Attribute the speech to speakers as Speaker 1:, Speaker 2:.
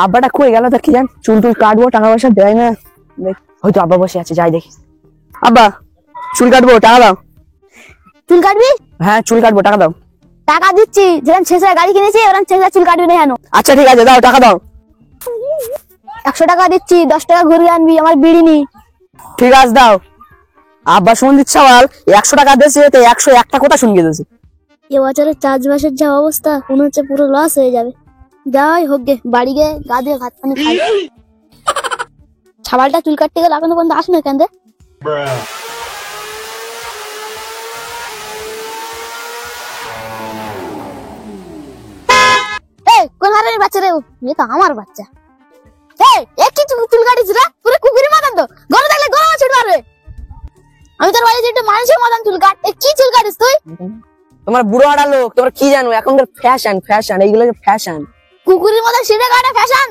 Speaker 1: আব্বাটা কই গেল তা কি জান? চুল টুল কাটবো, টাকা পয়সা দেয় না। হয়তো আব্বা বসে আছে, যাই দেখি। আব্বা, চুল কাটবো, টাকা দাও।
Speaker 2: চুল কাটবি?
Speaker 1: হ্যাঁ, চুল কাটবো, টাকা দাও।
Speaker 2: টাকা দিচ্ছি, যেরকম 600 গাড়ি কিনেছি ওরকম 600 চুল কাটবি না কেন?
Speaker 1: আচ্ছা ঠিক আছে, দাও, টাকা দাও।
Speaker 2: 100 টাকা দিচ্ছি, 10 টাকা ঘুরিয়ে আনবি, আমার বিড়ি নি।
Speaker 1: ঠিক আছে, দাও। আব্বা শুন দিচ্ছে সওয়াল 100 টাকা দিয়েছে, তো 101টা কথা শুনিয়ে দিয়েছে।
Speaker 2: এবছরের চাষবাসের যা অবস্থা, মনে হচ্ছে পুরো লস হয়ে যাবে। যাই হোক গে, বাড়ি গিয়ে গা দিয়ে ভাত পানি খাই। ছাবালটা চুল কাটতে গেলে এখনো পর্যন্ত আসবে কেন রে? কোন হারের বাচ্চা রে? এ তো আমার বাচ্চা। কি চুল কাটিস রে? পুরো কুকুরের মতন তো। গরু দেখলে গরু ছুট মারবে। আমি তোর বাড়িতে একটু মানুষের মতন চুল কাট। কি চুল কাটিস তুই?
Speaker 1: তোমার বুড়ো হাড়া লোক, তোমরা কি জানো? এখনকার ফ্যাশন, এইগুলো ফ্যাশন।
Speaker 2: কুকুরের মতন সিঁড়ে কাটা ফ্যাশন?